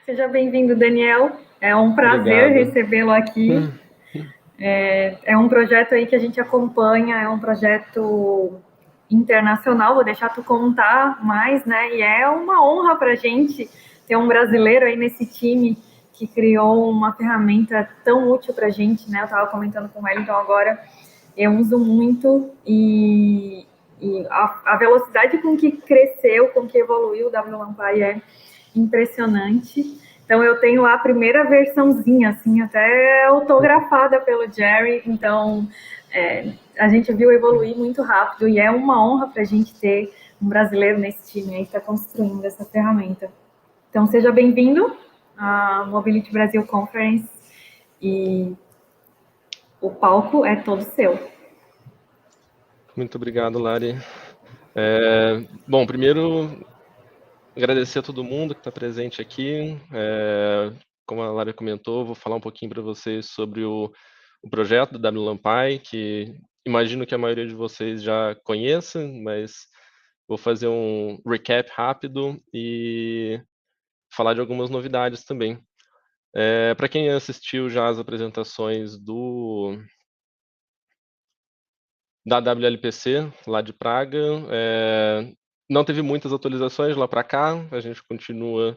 Seja bem-vindo, Daniel. É um prazer Obrigado. recebê-lo aqui. É um projeto aí que a gente acompanha, é um projeto internacional. Vou deixar tu contar mais, né? E é uma honra para a gente ter um brasileiro aí nesse time que criou uma ferramenta tão útil para a gente, né? Eu estava comentando com ele, então agora eu uso muito e a velocidade com que cresceu, com que evoluiu o WLampy é impressionante. Então eu tenho a primeira versãozinha, assim, até autografada pelo Jerry. Então a gente viu evoluir muito rápido e é uma honra para a gente ter um brasileiro nesse time aí que está construindo essa ferramenta. Então seja bem-vindo à Mobility Brasil Conference e o palco é todo seu. Muito obrigado, Lari. Bom, primeiro, agradecer a todo mundo que está presente aqui. Como a Lari comentou, vou falar um pouquinho para vocês sobre o projeto do WLampy, que imagino que a maioria de vocês já conheça, mas vou fazer um recap rápido e falar de algumas novidades também. Para quem assistiu já as apresentações da WLPC, lá de Praga. Não teve muitas atualizações lá para cá, a gente continua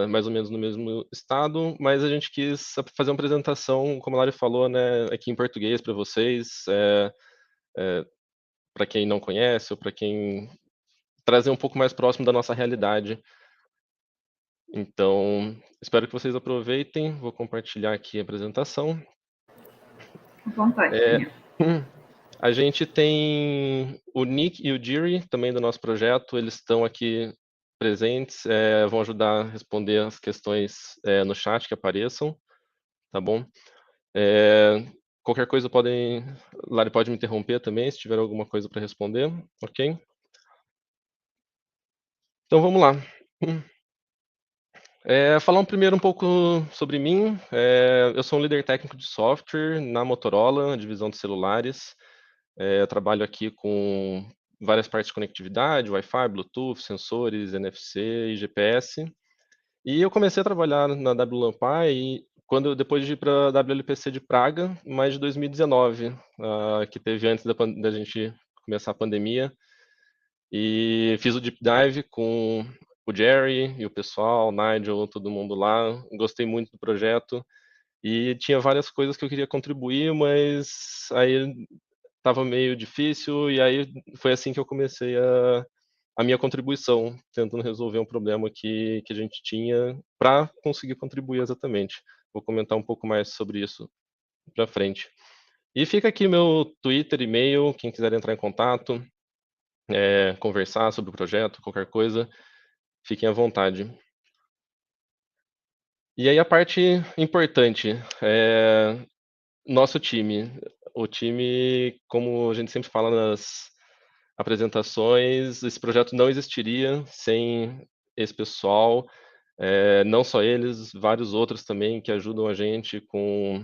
mais ou menos no mesmo estado, mas a gente quis fazer uma apresentação, como a Lari falou, né, aqui em português para vocês, para quem não conhece ou para quem trazer um pouco mais próximo da nossa realidade. Então, espero que vocês aproveitem. Vou compartilhar aqui a apresentação. À vontade, Daniel. A gente tem o Nick e o Jiri, também do nosso projeto, eles estão aqui presentes, vão ajudar a responder as questões no chat que apareçam, tá bom? Qualquer coisa Lari pode me interromper também, se tiver alguma coisa para responder, ok? Então vamos lá. Falar primeiro um pouco sobre mim. Eu sou um líder técnico de software na Motorola, divisão de celulares. Eu trabalho aqui com várias partes de conectividade, Wi-Fi, Bluetooth, sensores, NFC e GPS. E eu comecei a trabalhar na WLampy depois de ir para a WLPC de Praga, em mais de 2019, que teve antes da gente começar a pandemia. E fiz o deep dive com o Jerry e o pessoal, o Nigel, todo mundo lá. Gostei muito do projeto e tinha várias coisas que eu queria contribuir, mas aí estava meio difícil e aí foi assim que eu comecei a minha contribuição, tentando resolver um problema que a gente tinha para conseguir contribuir exatamente. Vou comentar um pouco mais sobre isso para frente. E fica aqui meu Twitter, e-mail, quem quiser entrar em contato, conversar sobre o projeto, qualquer coisa, fiquem à vontade. E aí a parte importante, nosso time. O time, como a gente sempre fala nas apresentações, esse projeto não existiria sem esse pessoal, não só eles, vários outros também que ajudam a gente com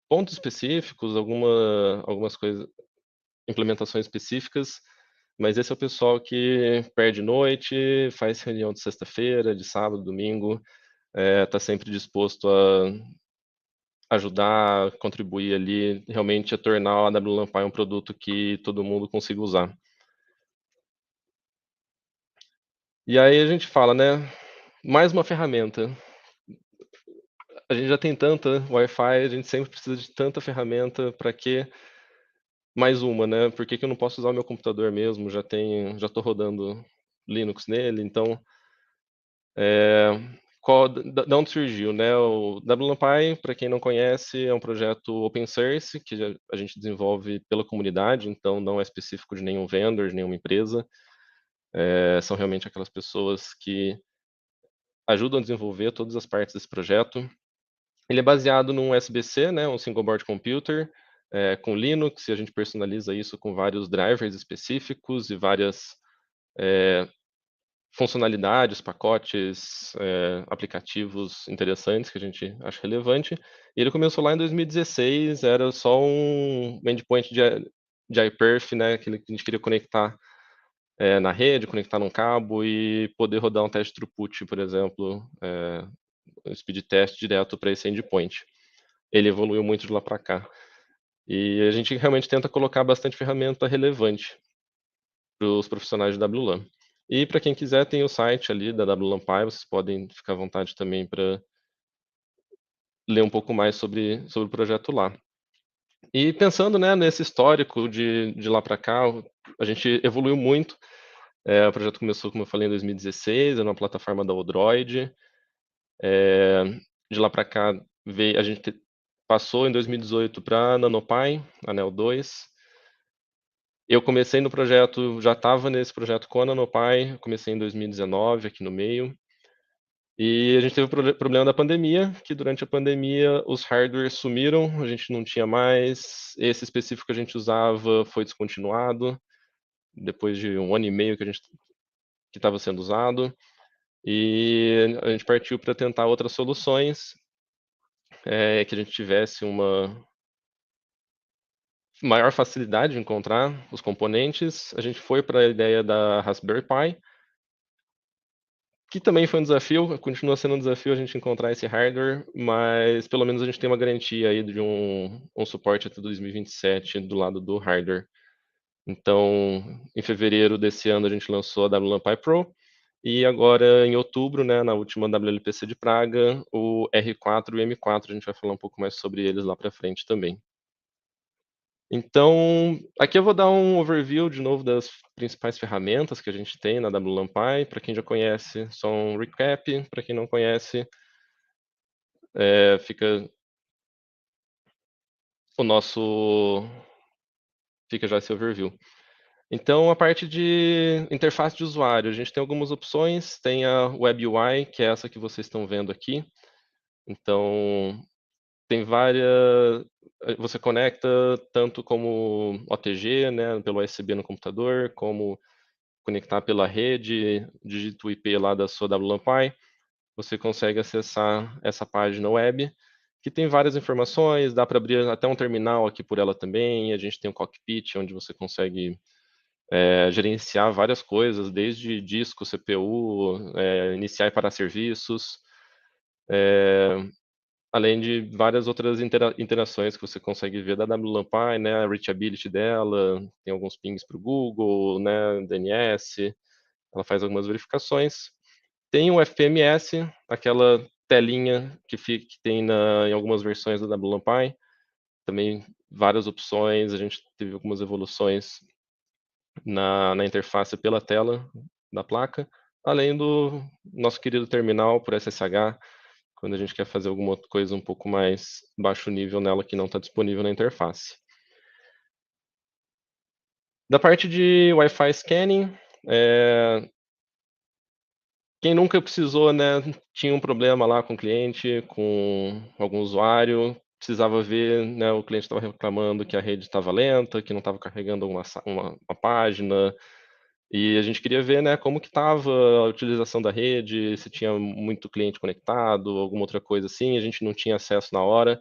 pontos específicos, algumas coisas, implementações específicas, mas esse é o pessoal que perde noite, faz reunião de sexta-feira, de sábado, domingo, está sempre disposto a ajudar, contribuir ali, realmente a tornar o AWLampy um produto que todo mundo consiga usar. E aí a gente fala, né? Mais uma ferramenta. A gente já tem tanta Wi-Fi, a gente sempre precisa de tanta ferramenta, para que mais uma, né? Por que eu não posso usar o meu computador mesmo? Já estou rodando Linux nele, então da onde surgiu, né? O WLampy, para quem não conhece, é um projeto open source que a gente desenvolve pela comunidade, então não é específico de nenhum vendor, de nenhuma empresa. São realmente aquelas pessoas que ajudam a desenvolver todas as partes desse projeto. Ele é baseado num SBC, né, um Single Board Computer, com Linux, e a gente personaliza isso com vários drivers específicos e várias funcionalidades, pacotes, aplicativos interessantes que a gente acha relevante. E ele começou lá em 2016, era só um endpoint de iPerf, né, que a gente queria conectar na rede, conectar num cabo e poder rodar um teste throughput, por exemplo, um speed test direto para esse endpoint. Ele evoluiu muito de lá para cá. E a gente realmente tenta colocar bastante ferramenta relevante para os profissionais de WLAN. E para quem quiser, tem o site ali da WLANPy, vocês podem ficar à vontade também para ler um pouco mais sobre o projeto lá. E pensando, né, nesse histórico de lá para cá, a gente evoluiu muito. O projeto começou, como eu falei, em 2016, era uma plataforma da Odroid. De lá para cá, a gente passou em 2018 para NanoPy, Anel 2. Eu comecei no projeto, já estava nesse projeto com a NanoPy, comecei em 2019, aqui no meio. E a gente teve o problema da pandemia, que durante a pandemia os hardwares sumiram, a gente não tinha mais. Esse específico que a gente usava foi descontinuado, depois de 1 ano e meio que estava sendo usado. E a gente partiu para tentar outras soluções, que a gente tivesse uma maior facilidade de encontrar os componentes. A gente foi para a ideia da Raspberry Pi, que também foi um desafio, continua sendo um desafio a gente encontrar esse hardware, mas pelo menos a gente tem uma garantia aí de um suporte até 2027 do lado do hardware. Então, em fevereiro desse ano a gente lançou a WLAN-Pi Pro, e agora em outubro, né, na última WLPC de Praga, o R4 e o M4, a gente vai falar um pouco mais sobre eles lá para frente também. Então, aqui eu vou dar um overview de novo das principais ferramentas que a gente tem na WLAN-Pi. Para quem já conhece, só um recap. Para quem não conhece, fica fica já esse overview. Então, a parte de interface de usuário, a gente tem algumas opções. Tem a Web UI, que é essa que vocês estão vendo aqui. Então, tem várias. Você conecta tanto como OTG, né, pelo USB no computador, como conectar pela rede, digita o IP lá da sua WLAN-Pi, você consegue acessar essa página web, que tem várias informações, dá para abrir até um terminal aqui por ela também, a gente tem um cockpit onde você consegue gerenciar várias coisas, desde disco, CPU, iniciar e parar serviços, além de várias outras interações que você consegue ver da WLAN-Pi, né, a reachability dela, tem alguns pings para o Google, né, DNS, ela faz algumas verificações. Tem o FPMS, aquela telinha que tem em algumas versões da WLAN-Pi, também várias opções, a gente teve algumas evoluções na interface pela tela da placa, além do nosso querido terminal por SSH, quando a gente quer fazer alguma outra coisa um pouco mais baixo nível nela que não está disponível na interface. Da parte de Wi-Fi scanning, quem nunca precisou, né, tinha um problema lá com o cliente, com algum usuário, precisava ver, né, o cliente estava reclamando que a rede estava lenta, que não estava carregando uma página, e a gente queria ver, né, como que estava a utilização da rede, se tinha muito cliente conectado, alguma outra coisa assim, a gente não tinha acesso na hora,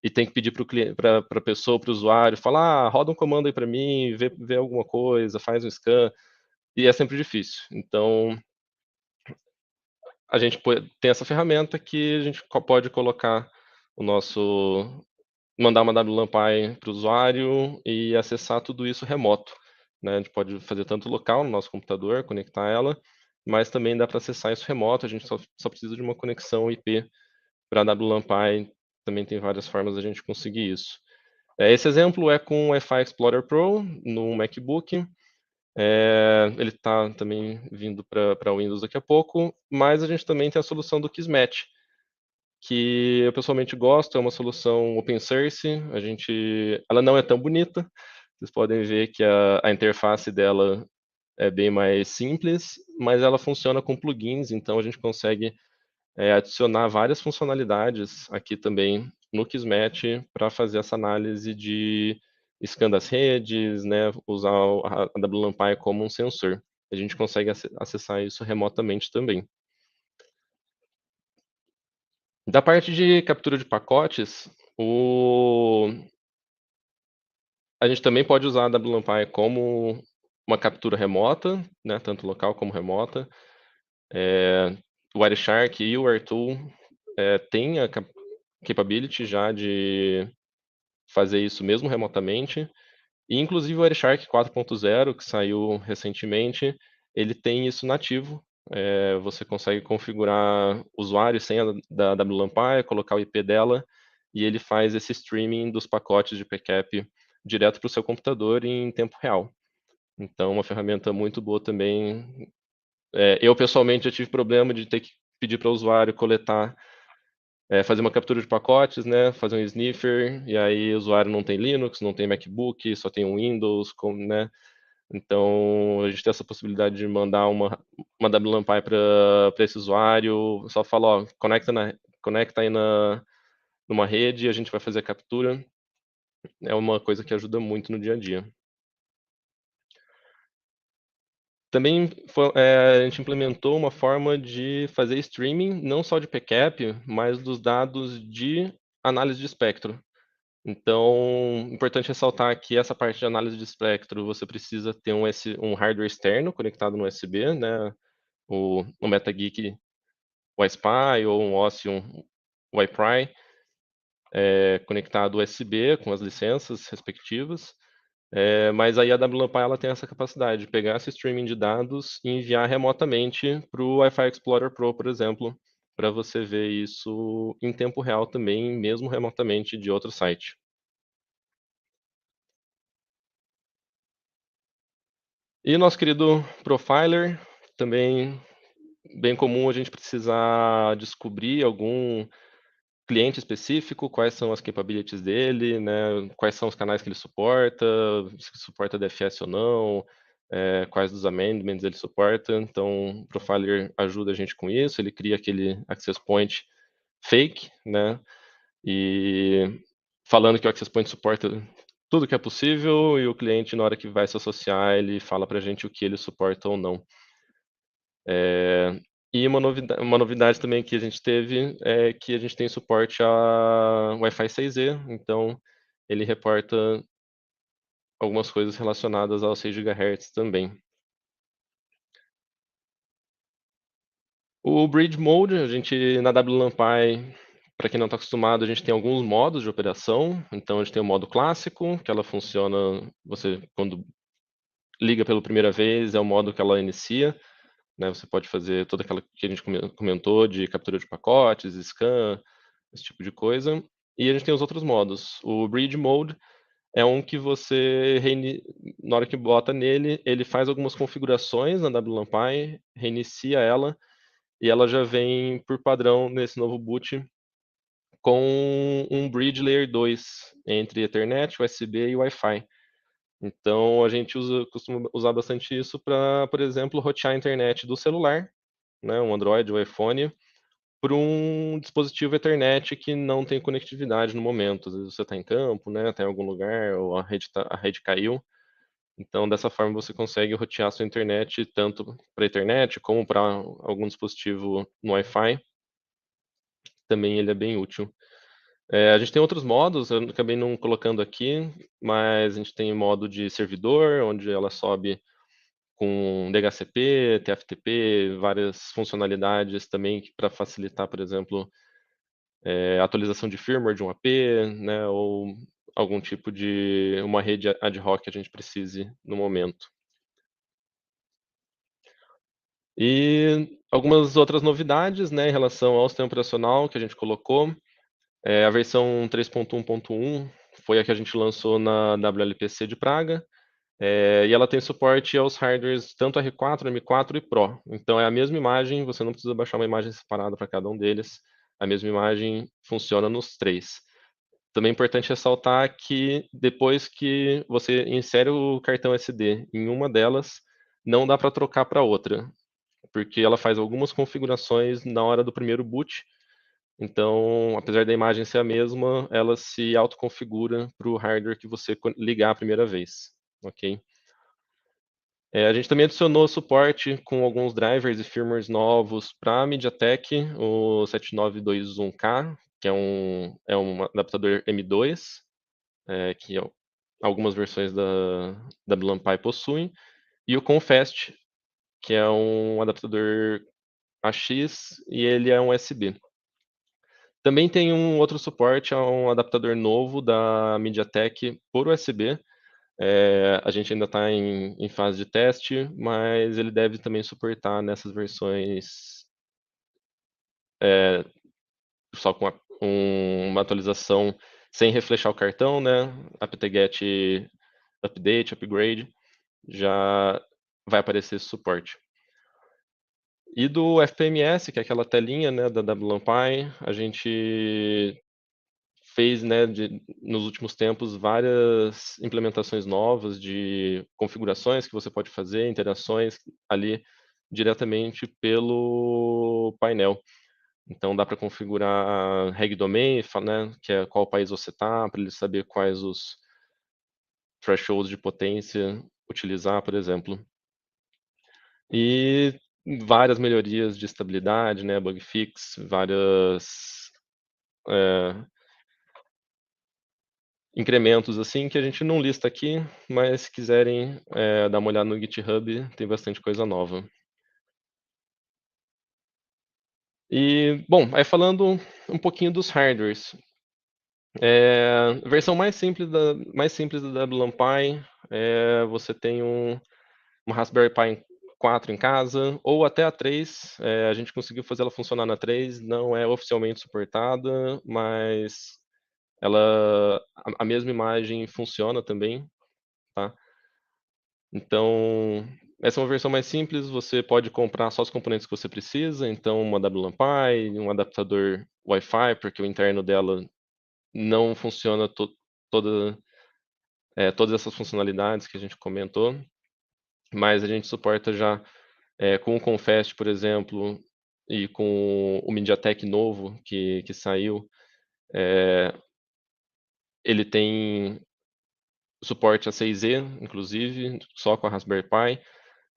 e tem que pedir para a pessoa, para o usuário, falar: roda um comando aí para mim, vê alguma coisa, faz um scan, e é sempre difícil. Então, a gente tem essa ferramenta que a gente pode colocar mandar uma WLAN-Pi para o usuário e acessar tudo isso remoto, né? A gente pode fazer tanto local no nosso computador, conectar ela, mas também dá para acessar isso remoto. A gente só precisa de uma conexão IP para a WLAN-Pi. Também tem várias formas da gente conseguir isso. Esse exemplo é com o Wi-Fi Explorer Pro no MacBook. Ele está também vindo para Windows daqui a pouco, mas a gente também tem a solução do Kismet, que eu pessoalmente gosto, é uma solução open source, ela não é tão bonita, vocês podem ver que a interface dela é bem mais simples, mas ela funciona com plugins, então a gente consegue adicionar várias funcionalidades aqui também no Kismet para fazer essa análise de scan das redes, né, usar a WLAN-Pi como um sensor. A gente consegue acessar isso remotamente também. Da parte de captura de pacotes, a gente também pode usar a WLAN-Pi como uma captura remota, né, tanto local como remota. O Wireshark e o AirTool têm a capability já de fazer isso mesmo remotamente. E inclusive o Wireshark 4.0, que saiu recentemente, ele tem isso nativo. Você consegue configurar usuário e senha da WLAN-PAI, colocar o IP dela, e ele faz esse streaming dos pacotes de backup direto para o seu computador em tempo real. Então, uma ferramenta muito boa também. Eu, pessoalmente, já tive problema de ter que pedir para o usuário coletar, fazer uma captura de pacotes, né, fazer um sniffer, e aí o usuário não tem Linux, não tem MacBook, só tem um Windows, né? Então, a gente tem essa possibilidade de mandar uma WLAN-PAI para esse usuário, só fala, ó, conecta aí numa rede e a gente vai fazer a captura. É uma coisa que ajuda muito no dia a dia. Também a gente implementou uma forma de fazer streaming, não só de backup, mas dos dados de análise de espectro. Então, importante ressaltar que essa parte de análise de espectro, você precisa ter um hardware externo conectado no USB, né? O MetaGeek Wi-Spy ou um Ocean Wi-Fi, conectado USB com as licenças respectivas. Mas aí a WLAN-PAI ela tem essa capacidade de pegar esse streaming de dados e enviar remotamente para o Wi-Fi Explorer Pro, por exemplo, para você ver isso em tempo real também, mesmo remotamente de outro site. E nosso querido Profiler, também bem comum a gente precisar descobrir algum cliente específico, quais são as capabilities dele, né, quais são os canais que ele suporta, se suporta DFS ou não, quais dos amendments ele suporta. Então, o Profiler ajuda a gente com isso, ele cria aquele access point fake, né, e falando que o access point suporta tudo que é possível e o cliente, na hora que vai se associar, ele fala para a gente o que ele suporta ou não. E uma novidade também que a gente teve é que a gente tem suporte a Wi-Fi 6E, então ele reporta algumas coisas relacionadas aos 6 GHz também. O Bridge Mode, a gente na WLAN-PAI, para quem não está acostumado, a gente tem alguns modos de operação. Então a gente tem o modo clássico, que ela funciona, você quando liga pela primeira vez, é o modo que ela inicia, né? Você pode fazer toda aquela que a gente comentou de captura de pacotes, scan, esse tipo de coisa. E a gente tem os outros modos. O Bridge Mode é um que você, na hora que bota nele, ele faz algumas configurações na WLAN-PAI, reinicia ela, e ela já vem por padrão nesse novo boot com um Bridge Layer 2 entre Ethernet, USB e Wi-Fi. Então a gente costuma usar bastante isso para, por exemplo, rotear a internet do celular, né, um Android ou iPhone, para um dispositivo Ethernet que não tem conectividade no momento. Às vezes você está em campo, né, está em algum lugar, ou a rede caiu. Então, dessa forma, você consegue rotear sua internet tanto para a internet como para algum dispositivo no Wi-Fi. Também ele é bem útil. A gente tem outros modos, eu acabei não colocando aqui, mas a gente tem o modo de servidor, onde ela sobe com DHCP, TFTP, várias funcionalidades também para facilitar, por exemplo, atualização de firmware de um AP, né, ou algum tipo de uma rede ad hoc que a gente precise no momento. E algumas outras novidades, né, em relação ao sistema operacional que a gente colocou. A versão 3.1.1 foi a que a gente lançou na WLPC de Praga, e ela tem suporte aos hardwares tanto R4, M4 e Pro. Então é a mesma imagem, você não precisa baixar uma imagem separada para cada um deles. A mesma imagem funciona nos três. Também é importante ressaltar que depois que você insere o cartão SD em uma delas, não dá para trocar para outra, porque ela faz algumas configurações na hora do primeiro boot. Então, apesar da imagem ser a mesma, ela se autoconfigura para o hardware que você ligar a primeira vez, ok? A gente também adicionou suporte com alguns drivers e firmwares novos para a MediaTek, o 7921K, que é um adaptador M2, que algumas versões da WLAN-PAI possuem. e o Confast, que é um adaptador AX e ele é um USB. Também tem um outro suporte a um adaptador novo da MediaTek por USB. A gente ainda está em fase de teste, mas ele deve também suportar nessas versões só com uma atualização sem reflexar o cartão, né? apt-get update, upgrade, já vai aparecer esse suporte. E do FPMS, que é aquela telinha, né, da WLAMPI, a gente fez, né, nos últimos tempos, várias implementações novas de configurações que você pode fazer, interações ali diretamente pelo painel. Então dá para configurar reg domain, né, que é qual país você está, para ele saber quais os thresholds de potência utilizar, por exemplo. E várias melhorias de estabilidade, né, bug fix, várias incrementos assim que a gente não lista aqui, mas se quiserem dar uma olhada no GitHub, tem bastante coisa nova. E, bom, aí falando um pouquinho dos hardwares. A versão mais simples da WLAMPI, você tem uma Raspberry Pi 4 em casa, ou até a 3. A gente conseguiu fazer ela funcionar na 3, não é oficialmente suportada, mas a mesma imagem funciona também, tá? Então, essa é uma versão mais simples, você pode comprar só os componentes que você precisa, então uma WLAMPI, um adaptador Wi-Fi, porque o interno dela não funciona todas essas funcionalidades que a gente comentou, mas a gente suporta já com o Confest, por exemplo, e com o MediaTek novo que saiu, ele tem suporte a 6E, inclusive, só com a Raspberry Pi.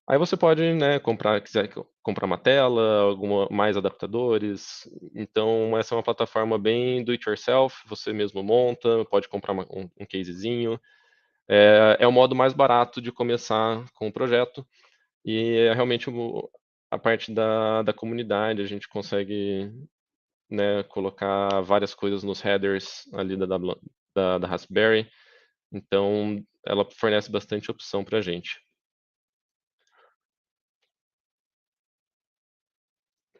Aí você pode, né, quiser comprar uma tela, mais adaptadores. Então, essa é uma plataforma bem do it yourself, você mesmo monta, pode comprar um casezinho. É o modo mais barato de começar com o projeto e é realmente a parte da comunidade, a gente consegue, né, colocar várias coisas nos headers ali da Raspberry, então ela fornece bastante opção para a gente.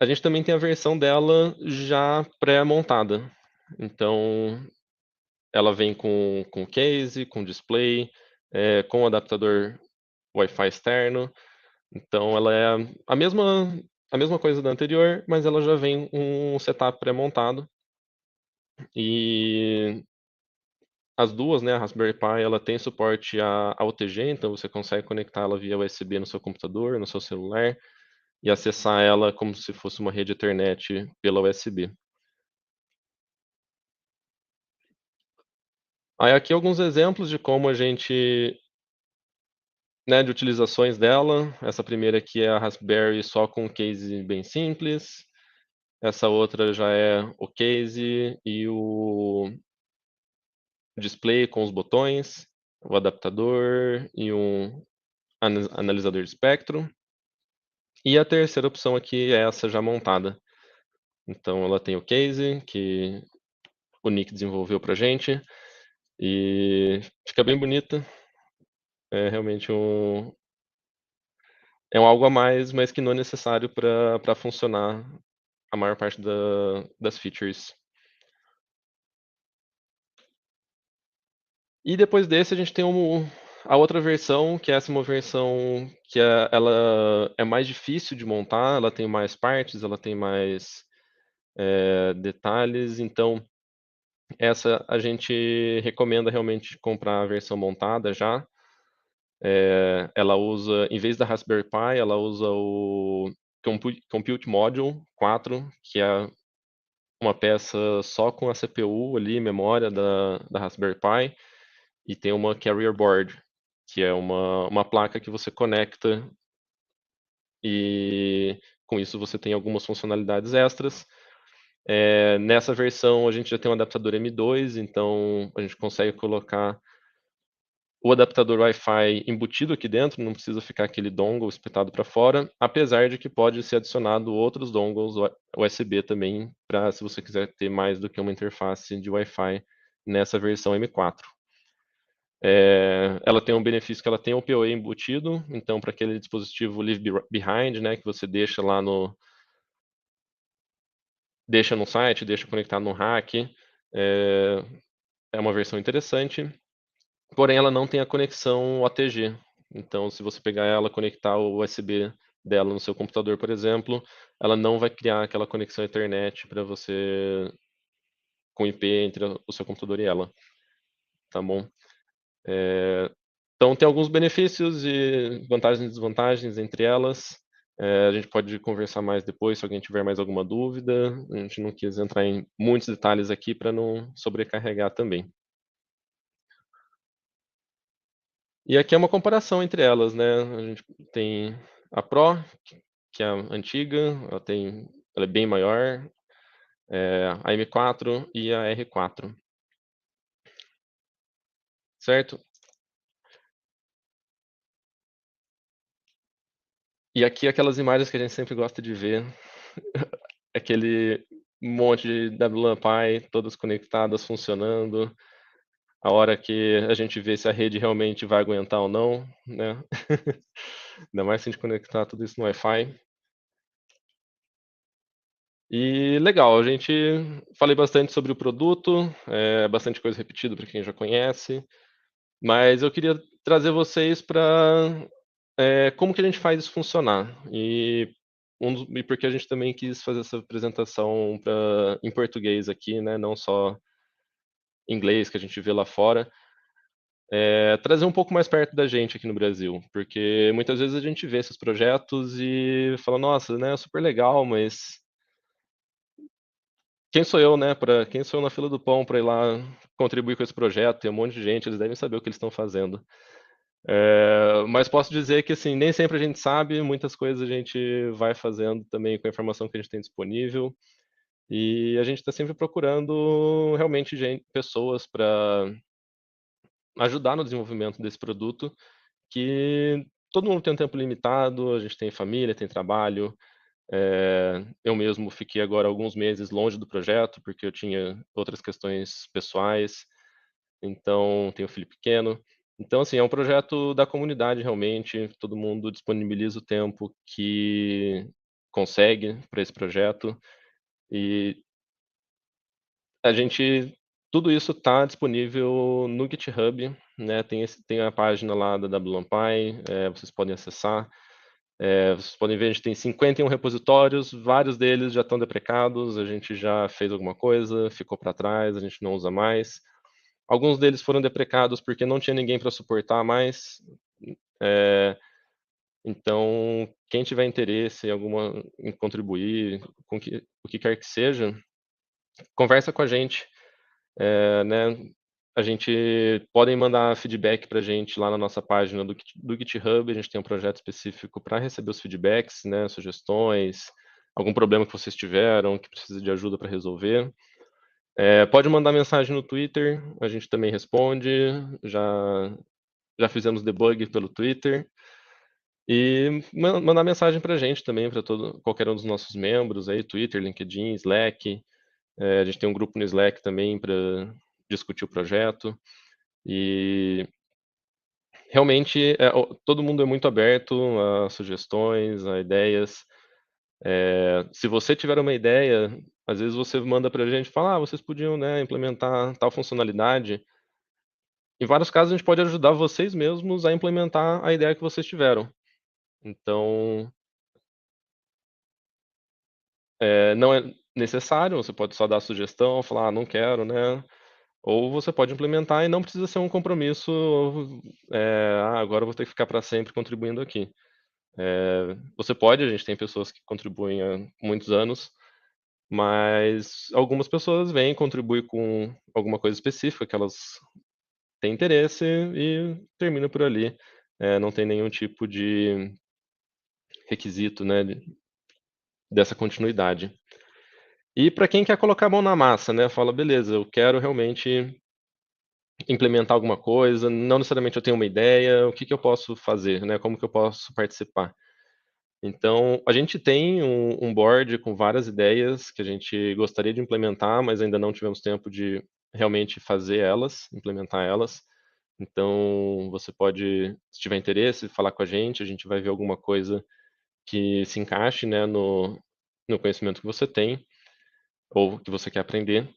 A gente também tem a versão dela já pré-montada. Então, ela vem com case, com display, com adaptador Wi-Fi externo. Então, ela é a mesma coisa da anterior, mas ela já vem um setup pré-montado. E as duas, né, a Raspberry Pi, ela tem suporte a OTG, então você consegue conectar ela via USB no seu computador, no seu celular, e acessar ela como se fosse uma rede Ethernet pela USB. Aí aqui alguns exemplos de como a gente, né, de utilizações dela. Essa primeira aqui é a Raspberry só com um case bem simples. Essa outra já é o case e o display com os botões, o adaptador e um analisador de espectro. E a terceira opção aqui é essa já montada. Então ela tem o case que o Nick desenvolveu pra gente e fica bem bonita. É realmente algo a mais, mas que não é necessário para funcionar a maior parte das features. E depois desse a gente tem a outra versão, que essa é uma versão que ela é mais difícil de montar, ela tem mais partes, ela tem mais detalhes, então essa a gente recomenda realmente comprar a versão montada já. Ela usa, em vez da Raspberry Pi, ela usa o Compute Module 4, que é uma peça só com a CPU ali, memória da Raspberry Pi, e tem uma Carrier Board, que é uma placa que você conecta e com isso você tem algumas funcionalidades extras. Nessa versão a gente já tem um adaptador M2, então a gente consegue colocar o adaptador Wi-Fi embutido aqui dentro, não precisa ficar aquele dongle espetado para fora, apesar de que pode ser adicionado outros dongles USB também, para se você quiser ter mais do que uma interface de Wi-Fi nessa versão M4. Ela tem um benefício que ela tem o PoE embutido, então para aquele dispositivo Leave Behind, né, que você deixa lá deixa no site, deixa conectado no rack, é uma versão interessante. Porém, ela não tem a conexão OTG. Então, se você pegar ela, conectar o USB dela no seu computador, por exemplo, ela não vai criar aquela conexão Ethernet para você com IP entre o seu computador e ela, tá bom? Então, tem alguns benefícios e vantagens e desvantagens entre elas. A gente pode conversar mais depois se alguém tiver mais alguma dúvida. A gente não quis entrar em muitos detalhes aqui para não sobrecarregar também. E aqui é uma comparação entre elas, né? A gente tem a Pro, que é a antiga, ela é bem maior, a M4 e a R4, certo? E aqui aquelas imagens que a gente sempre gosta de ver, aquele monte de WLAN-PI, todas conectadas, funcionando, a hora que a gente vê se a rede realmente vai aguentar ou não, né? Ainda mais se a gente conectar tudo isso no Wi-Fi. E legal, a gente falei bastante sobre o produto, bastante coisa repetida para quem já conhece, mas eu queria trazer vocês para como que a gente faz isso funcionar. E por que a gente também quis fazer essa apresentação em português aqui, né, não só em inglês que a gente vê lá fora, trazer um pouco mais perto da gente aqui no Brasil, porque muitas vezes a gente vê esses projetos e fala, nossa, né, super legal, mas quem sou eu, né, quem sou eu na fila do pão para ir lá contribuir com esse projeto? Tem um monte de gente, eles devem saber o que eles estão fazendo. Mas posso dizer que, assim, nem sempre a gente sabe, muitas coisas a gente vai fazendo também com a informação que a gente tem disponível, e a gente está sempre procurando realmente pessoas para ajudar no desenvolvimento desse produto, que todo mundo tem um tempo limitado, a gente tem família, tem trabalho, eu mesmo fiquei agora alguns meses longe do projeto, porque eu tinha outras questões pessoais, então tenho um filho pequeno. Então, assim, é um projeto da comunidade realmente, todo mundo disponibiliza o tempo que consegue para esse projeto e a gente tudo isso está disponível no GitHub, né, tem a página lá da WLANPy, vocês podem acessar. Vocês podem ver, a gente tem 51 repositórios, vários deles já estão deprecados, a gente já fez alguma coisa, ficou para trás, a gente não usa mais. Alguns deles foram deprecados porque não tinha ninguém para suportar mais. É, então, quem tiver interesse em contribuir, o que quer que seja, conversa com a gente, né? A gente podem mandar feedback para a gente lá na nossa página do GitHub. A gente tem um projeto específico para receber os feedbacks, né? Sugestões, algum problema que vocês tiveram que precisa de ajuda para resolver. Pode mandar mensagem no Twitter, a gente também responde. Já fizemos debug pelo Twitter. E mandar mensagem para a gente também, para qualquer um dos nossos membros aí, Twitter, LinkedIn, Slack. A gente tem um grupo no Slack também para discutir o projeto. E realmente todo mundo é muito aberto a sugestões, a ideias. Se você tiver uma ideia, às vezes você manda para a gente e fala, vocês podiam, né, implementar tal funcionalidade. Em vários casos, a gente pode ajudar vocês mesmos a implementar a ideia que vocês tiveram. Então, não é necessário, você pode só dar sugestão, falar, não quero, né? Ou você pode implementar e não precisa ser um compromisso, agora eu vou ter que ficar para sempre contribuindo aqui. Você pode, a gente tem pessoas que contribuem há muitos anos, mas algumas pessoas vêm contribuir com alguma coisa específica que elas têm interesse e termina por ali. Não tem nenhum tipo de requisito, né, dessa continuidade. E para quem quer colocar a mão na massa, né, fala, beleza, eu quero realmente implementar alguma coisa, não necessariamente eu tenho uma ideia, o que que eu posso fazer, né? Como que eu posso participar? Então, a gente tem um board com várias ideias que a gente gostaria de implementar, mas ainda não tivemos tempo de realmente fazer elas, implementar elas. Então, você pode, se tiver interesse, falar com a gente vai ver alguma coisa que se encaixe, né, no conhecimento que você tem ou que você quer aprender.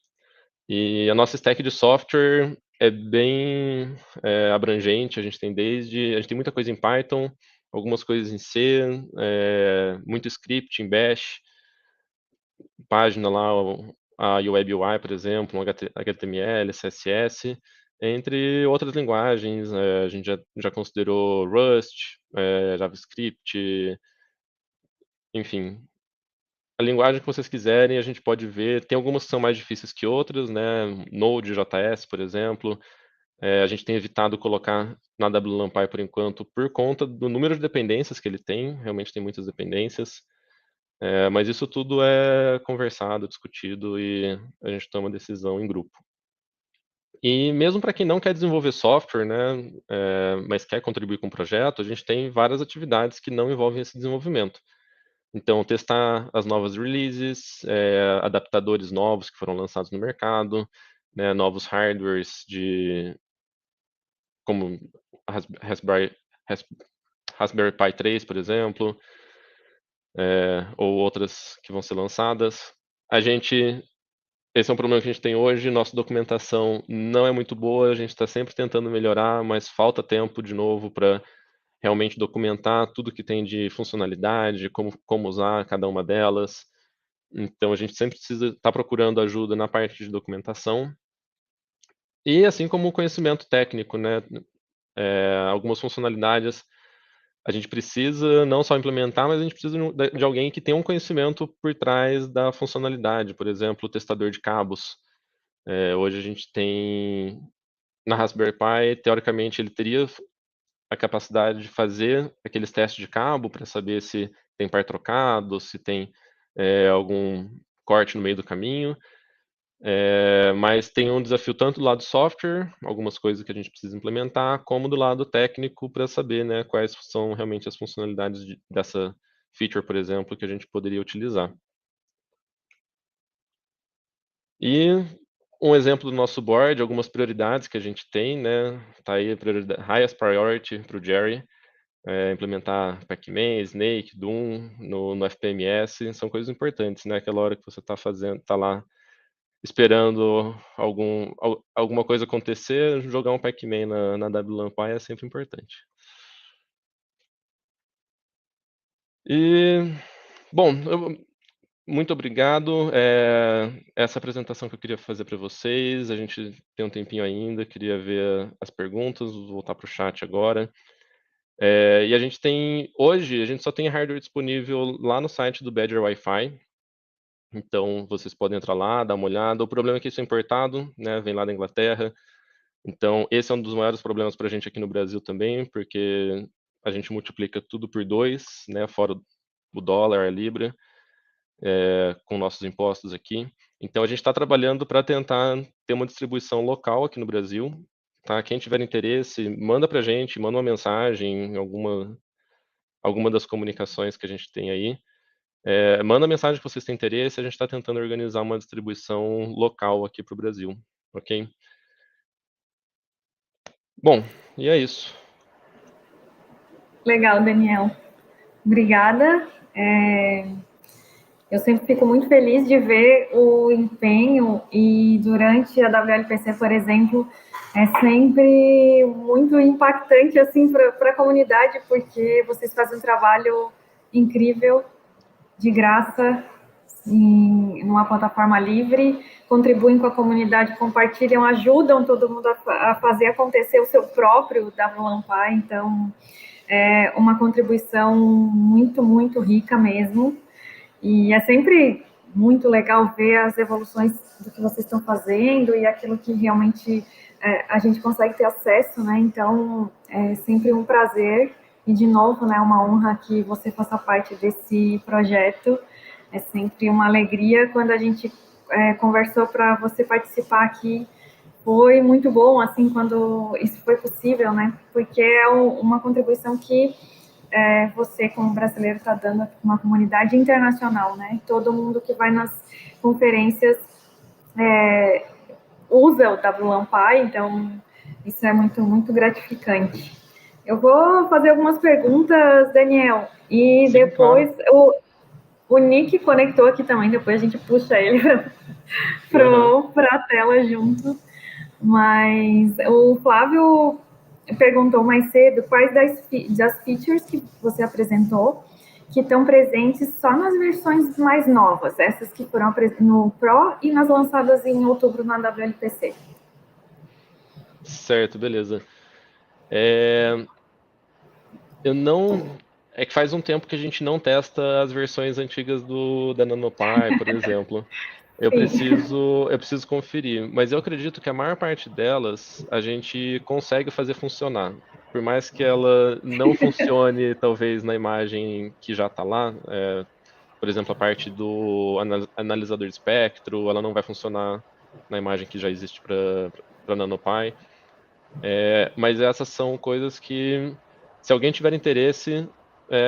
E a nossa stack de software é bem abrangente, a gente tem muita coisa em Python, algumas coisas em C, muito script em Bash, página lá, a Web UI, por exemplo, um HTML, CSS, entre outras linguagens, a gente já considerou Rust, JavaScript, enfim, a linguagem que vocês quiserem, a gente pode ver. Tem algumas que são mais difíceis que outras, né? Node.js, por exemplo. A gente tem evitado colocar na WNumPy por enquanto por conta do número de dependências que ele tem. Realmente tem muitas dependências. Mas isso tudo é conversado, discutido e a gente toma decisão em grupo. E mesmo para quem não quer desenvolver software, né, mas quer contribuir com o projeto, a gente tem várias atividades que não envolvem esse desenvolvimento. Então, testar as novas releases, adaptadores novos que foram lançados no mercado, né, novos hardwares como Raspberry Pi 3, por exemplo, ou outras que vão ser lançadas. Esse é um problema que a gente tem hoje, nossa documentação não é muito boa, a gente está sempre tentando melhorar, mas falta tempo de novo para realmente documentar tudo que tem de funcionalidade, como usar cada uma delas. Então a gente sempre precisa estar procurando ajuda na parte de documentação. E assim como o conhecimento técnico, né? Algumas funcionalidades a gente precisa não só implementar, mas a gente precisa de alguém que tenha um conhecimento por trás da funcionalidade. Por exemplo, o testador de cabos. Hoje a gente tem na Raspberry Pi, teoricamente, ele teria a capacidade de fazer aqueles testes de cabo para saber se tem par trocado, se tem algum corte no meio do caminho. Mas tem um desafio tanto do lado software, algumas coisas que a gente precisa implementar, como do lado técnico para saber, né, quais são realmente as funcionalidades dessa feature, por exemplo, que a gente poderia utilizar. E um exemplo do nosso board, algumas prioridades que a gente tem, né? Tá aí a highest priority para o Jerry, implementar Pac-Man, Snake, Doom no FPMS, são coisas importantes, né? Aquela hora que você está lá esperando alguma coisa acontecer, jogar um Pac-Man na WLAN-PI é sempre importante. E, bom, muito obrigado. Essa apresentação que eu queria fazer para vocês, a gente tem um tempinho ainda, queria ver as perguntas, vou voltar para o chat agora. E hoje, a gente só tem hardware disponível lá no site do Badger Wi-Fi, então vocês podem entrar lá, dar uma olhada. O problema é que isso é importado, né, vem lá da Inglaterra, então esse é um dos maiores problemas para a gente aqui no Brasil também, porque a gente multiplica tudo por 2, né, fora o dólar, a libra, com nossos impostos aqui. Então a gente está trabalhando para tentar ter uma distribuição local aqui no Brasil. Tá? Quem tiver interesse, manda para a gente, manda uma mensagem, alguma das comunicações que a gente tem aí. Manda mensagem que vocês têm interesse, a gente está tentando organizar uma distribuição local aqui para o Brasil, ok? Bom, e é isso. Legal, Daniel. Obrigada. Eu sempre fico muito feliz de ver o empenho e durante a WLPC, por exemplo, é sempre muito impactante assim para a comunidade, porque vocês fazem um trabalho incrível, de graça, em uma plataforma livre, contribuem com a comunidade, compartilham, ajudam todo mundo a fazer acontecer o seu próprio WLAN-PI, então é uma contribuição muito, muito rica mesmo. E é sempre muito legal ver as evoluções do que vocês estão fazendo e aquilo que realmente a gente consegue ter acesso, né? Então, é sempre um prazer e, de novo, né, uma honra que você faça parte desse projeto. É sempre uma alegria quando a gente conversou para você participar aqui. foi muito bom, assim, quando isso foi possível, né? Porque é uma contribuição que você, como brasileiro, está dando para uma comunidade internacional, né? Todo mundo que vai nas conferências usa o WLAMPI, então isso é muito, muito gratificante. Eu vou fazer algumas perguntas, Daniel, e Sim, claro. depois o Nick conectou aqui também, depois a gente puxa ele Aham. para a tela junto. Mas o Flávio perguntou mais cedo quais das features que você apresentou que estão presentes só nas versões mais novas, essas que foram no Pro e nas lançadas em outubro na WLPC. Certo, beleza. Eu não. É que faz um tempo que a gente não testa as versões antigas da NanoPi, por exemplo. Sim. Eu preciso conferir, mas eu acredito que a maior parte delas a gente consegue fazer funcionar. Por mais que ela não funcione, talvez, na imagem que já está lá, por exemplo, a parte do analisador de espectro, ela não vai funcionar na imagem que já existe para NanoPi. Mas essas são coisas que, se alguém tiver interesse,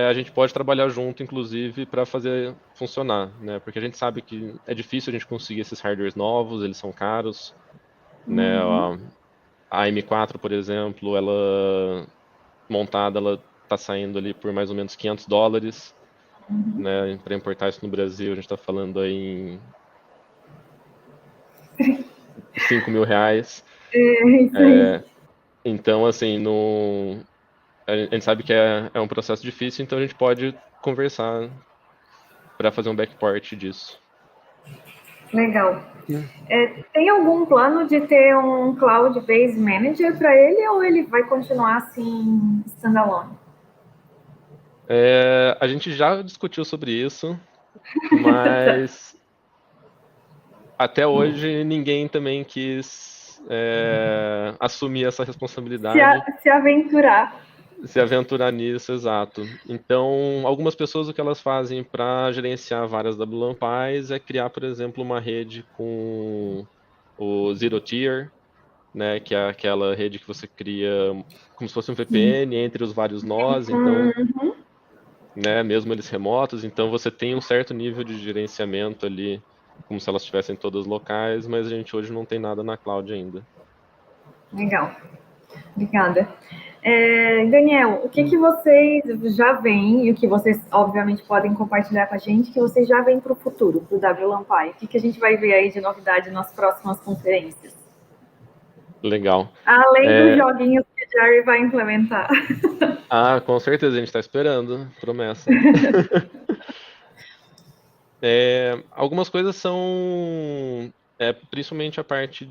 a gente pode trabalhar junto, inclusive, para fazer funcionar, né? Porque a gente sabe que é difícil a gente conseguir esses hardwares novos, eles são caros, né? A M4, por exemplo, ela montada, ela está saindo ali por mais ou menos US$ 500, né? Para importar isso no Brasil, a gente está falando aí em R$ 5.000. É isso aí. Então, assim, não. A gente sabe que é um processo difícil, então a gente pode conversar para fazer um backport disso. Legal. Tem algum plano de ter um Cloud Base Manager para ele ou ele vai continuar assim, standalone? A gente já discutiu sobre isso, mas até hoje ninguém também quis assumir essa responsabilidade, Se aventurar. se aventurar nisso, exato. Então, algumas pessoas o que elas fazem para gerenciar várias WLAN-PIs é criar, por exemplo, uma rede com o Zero Tier, né, que é aquela rede que você cria como se fosse um VPN entre os vários nós, então, né, mesmo eles remotos, então você tem um certo nível de gerenciamento ali, como se elas estivessem todas locais, mas a gente hoje não tem nada na cloud ainda. Legal. Obrigada. Daniel, o que vocês já veem, e o que vocês obviamente podem compartilhar com a gente, que vocês já veem para o futuro, para o WLAMPI? O que a gente vai ver aí de novidade nas próximas conferências? Legal. Além dos É, joguinhos que o Jerry vai implementar. com certeza, a gente está esperando, promessa. Algumas coisas são, principalmente a parte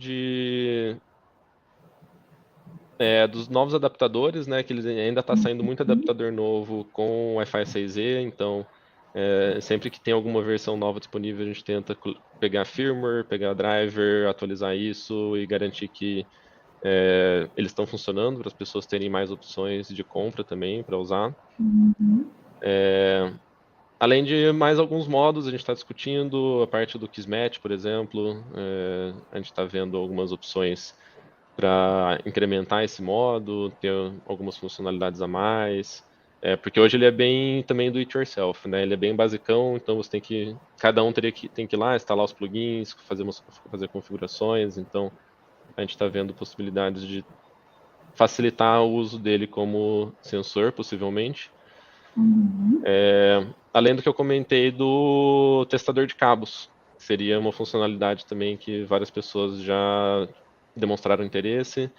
dos novos adaptadores, né? Que eles ainda está saindo muito adaptador novo com Wi-Fi 6E, então sempre que tem alguma versão nova disponível, a gente tenta pegar firmware, pegar driver, atualizar isso e garantir que eles estão funcionando para as pessoas terem mais opções de compra também para usar. Além de mais alguns modos, a gente está discutindo a parte do Kismet, por exemplo, a gente está vendo algumas opções para incrementar esse modo, ter algumas funcionalidades a mais. Porque hoje ele é bem também do it yourself, né? Ele é bem basicão, então você cada um tem que ir lá, instalar os plugins, fazer configurações, então a gente está vendo possibilidades de facilitar o uso dele como sensor, possivelmente. Além do que eu comentei do testador de cabos, que seria uma funcionalidade também que várias pessoas já demonstraram interesse.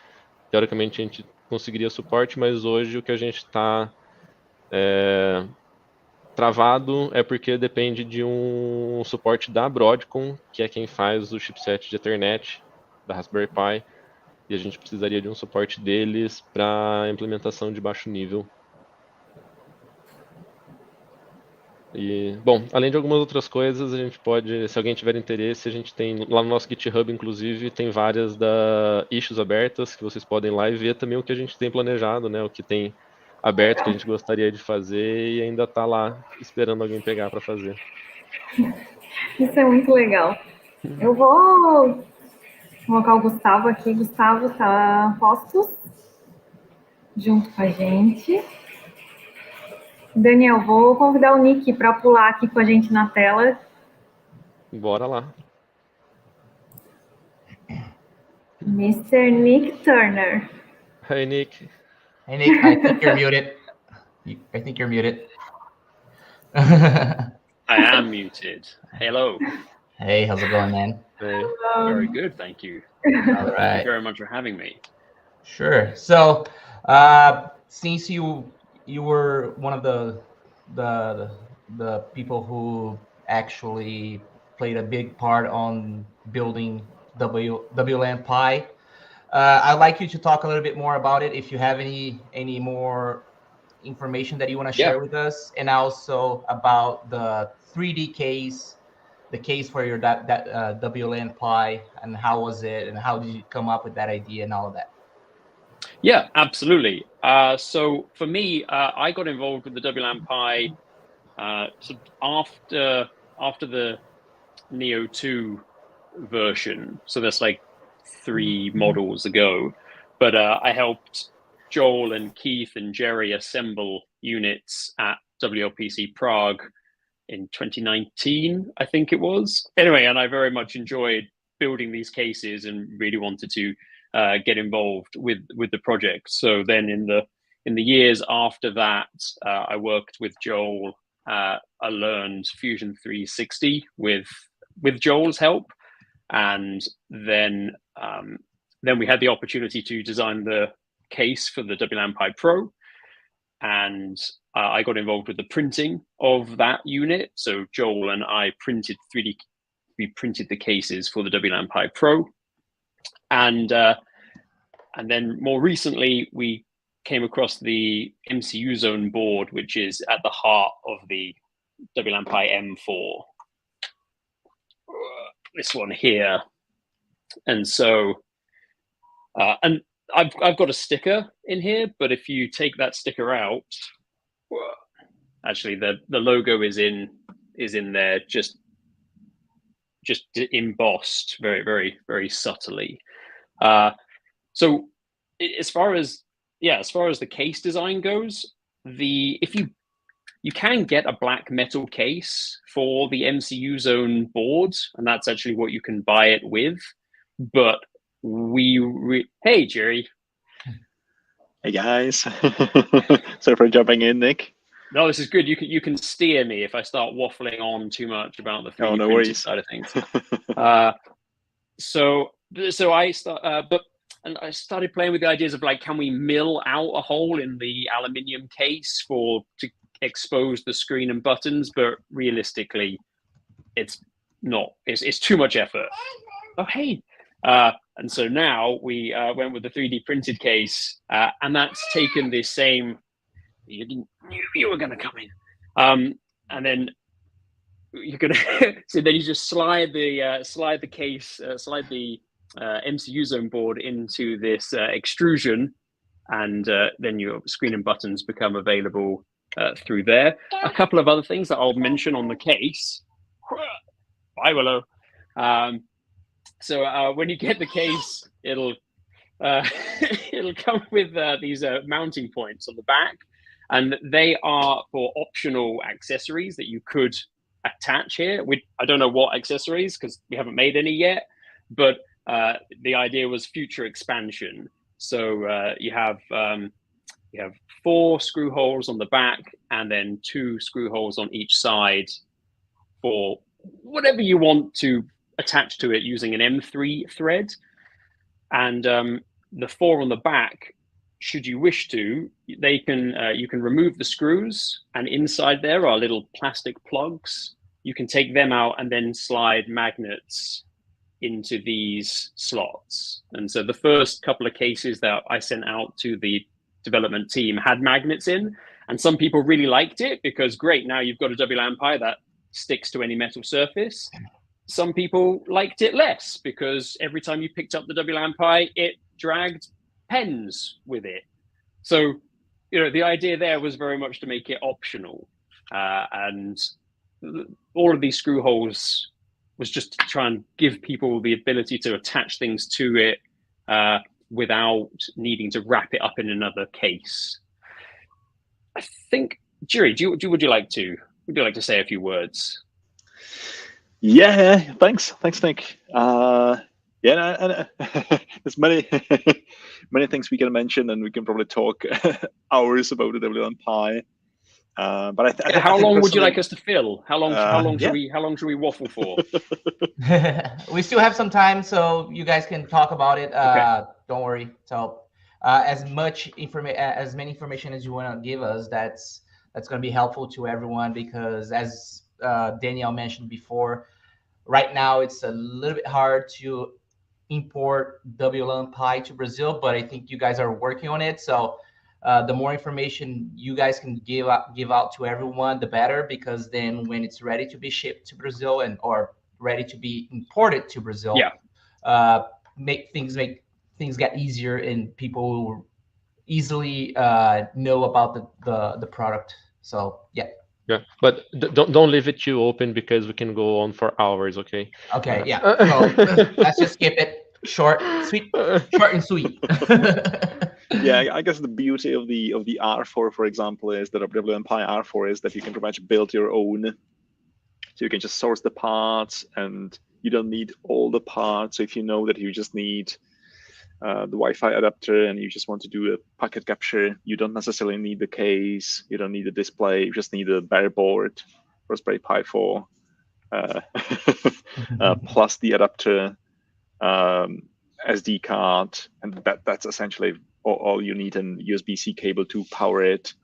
Teoricamente a gente conseguiria suporte, mas hoje o que a gente está travado é porque depende de um suporte da Broadcom, que é quem faz o chipset de Ethernet da Raspberry Pi, e a gente precisaria de um suporte deles para implementação de baixo nível. E, bom, além de algumas outras coisas, a gente pode, se alguém tiver interesse, a gente tem lá no nosso GitHub, inclusive, tem várias issues abertas que vocês podem ir lá e ver também o que a gente tem planejado, né? O que tem aberto que a gente gostaria de fazer e ainda está lá esperando alguém pegar para fazer. Isso é muito legal. Eu vou colocar o Gustavo aqui. Gustavo tá postos junto com a gente. Daniel, vou convidar o Nick para pular aqui com a gente na tela. Bora lá. Mr. Nick Turner. Hey, Nick. Hey, Nick, I think you're muted. I think you're muted. I am muted. Hello. Hey, how's it going, man? Hey. Very good, thank you. All Thank right. you very much for having me. Sure. So, since you were one of the people who actually played a big part on building WLAN Pi, I'd like you to talk a little bit more about it. If you have any more information that you want to share with us, and also about the 3D case, the case for your WLAN Pi, and how was it, and how did you come up with that idea and all of that? Yeah, absolutely. So for me, I got involved with the WLAN Pi after the Neo 2 version. So that's like 3 models ago. But I helped Joel and Keith and Jerry assemble units at WLPC Prague in 2019, I think it was. Anyway, and I very much enjoyed building these cases and really wanted to get involved with the project. So then in the years after that, I worked with Joel. I learned Fusion 360 with Joel's help, and then we had the opportunity to design the case for the WLAN Pi Pro, and I got involved with the printing of that unit. So Joel and I we printed the cases for the WLAN Pi Pro, and then more recently we came across the MCU Zone board, which is at the heart of the WLAN Pi M4. This one here, and so and I've got a sticker in here, but if you take that sticker out, actually the logo is in there, just embossed very, very, very subtly. So as far as the case design goes, if you can get a black metal case for the MCU Zone board, and that's actually what you can buy it with. But hey, Jerry. Hey guys. Sorry for jumping in, Nick. No, this is good. You can steer me if I start waffling on too much about the 3D printed side of things. So I started playing with the ideas of, like, can we mill out a hole in the aluminium case to expose the screen and buttons? But realistically, it's not. It's too much effort. Oh, hey. And so now we went with the 3D printed case, and that's taken the same. You knew you were going to come in, and then you're gonna. So then you just slide the MCU Zone board into this extrusion, and then your screen and buttons become available through there. A couple of other things that I'll mention on the case. Bye, Willow. So when you get the case, it'll come with these mounting points on the back, and they are for optional accessories that you could attach here. I don't know what accessories, because we haven't made any yet, but the idea was future expansion. So you have 4 screw holes on the back, and then 2 screw holes on each side for whatever you want to attach to it using an M3 thread. And the 4 on the back, should you wish to, you can remove the screws, and inside there are little plastic plugs. You can take them out and then slide magnets into these slots. And so the first couple of cases that I sent out to the development team had magnets in, and some people really liked it because, great, now you've got a WLAN Pi that sticks to any metal surface. Some people liked it less because every time you picked up the WLAN Pi, it dragged pens with it. So, the idea there was very much to make it optional. And all of these screw holes was just to try and give people the ability to attach things to it without needing to wrap it up in another case. I think, Jiri, would you like to say a few words? Yeah, thanks, Nick. Yeah, there's many things we can mention, and we can probably talk hours about the WLAN-Pi. But how long would you like us to fill? How long should we waffle for? We still have some time, so you guys can talk about it. Okay. Don't worry. So as many information as you want to give us, that's going to be helpful to everyone, because as Daniel mentioned before, right now it's a little bit hard to import WLAN-Pi to Brazil, but I think you guys are working on it. So the more information you guys can give out to everyone, the better, because then when it's ready to be shipped to Brazil or ready to be imported to Brazil, make things get easier, and people will easily know about the product. So yeah. Yeah, but don't leave it too open, because we can go on for hours. Okay. Okay. Yeah. So let's just keep it short and sweet. Yeah, I guess the beauty of the R4, for example, is that WLAN-Pi R4 is that you can pretty much build your own. So you can just source the parts, and you don't need all the parts. So if you know that you just need the Wi-Fi adapter and you just want to do a packet capture, you don't necessarily need the case, you don't need the display, you just need a bare board, Raspberry Pi 4, plus the adapter, SD card, and that's essentially all you need, and USB-C cable to power it.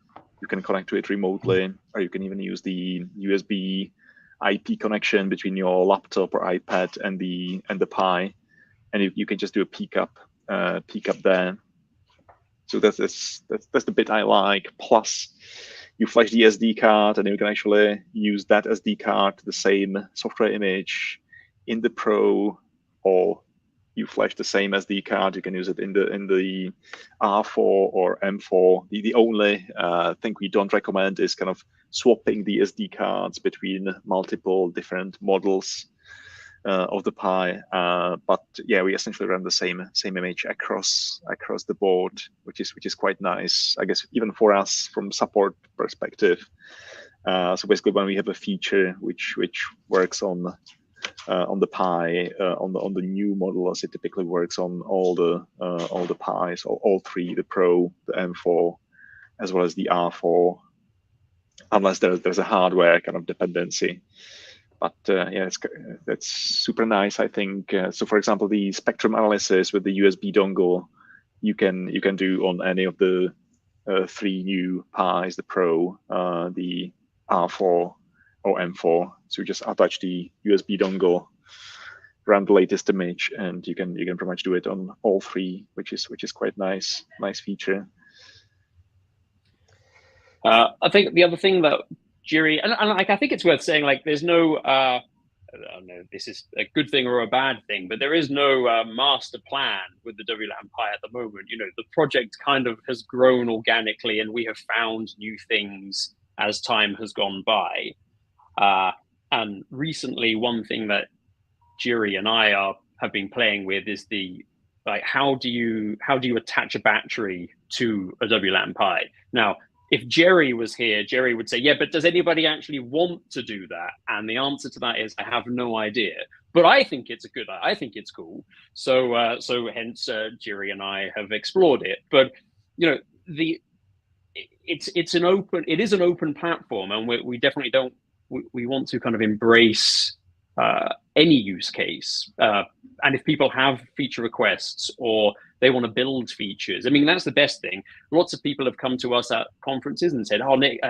You can connect to it remotely, or you can even use the USB IP connection between your laptop or iPad and the Pi, and you can just do a peek up there. So that's the bit I like. Plus, you flash the SD card, and you can actually use that SD card, the same software image, in the Pro, or you flash the same SD card, you can use it in the R4 or M4. The only thing we don't recommend is kind of swapping the SD cards between multiple different models of the Pi. But yeah, we essentially run the same image across the board, which is quite nice, I guess, even for us from support perspective. So basically, when we have a feature which works on the Pi, on the new model, as it typically works on all the Pis, all three, the Pro, the M4, as well as the R4, unless there's a hardware kind of dependency. But yeah, that's super nice, I think. So for example, the spectrum analysis with the USB dongle, you can do on any of the three new Pis, the Pro, the R4, or M4. So you just attach the USB dongle, run the latest image, and you can pretty much do it on all three, which is quite nice feature. I think the other thing that Jiri, and like, I think it's worth saying, like, there's no I don't know if this is a good thing or a bad thing, but there is no master plan with the WLAN-Pi at the moment. You know, the project kind of has grown organically, and we have found new things as time has gone by. And recently, one thing that Jiri and I have been playing with is how do you attach a battery to a WLAN-Pi? Now, if Jerry was here, Jerry would say, yeah, but does anybody actually want to do that? And the answer to that is, I have no idea. But I think it's cool. So hence Jerry and I have explored it. But you know, it is an open platform, and we definitely don't. We want to kind of embrace any use case. And if people have feature requests or they want to build features, I mean, that's the best thing. Lots of people have come to us at conferences and said, "Oh, Nick,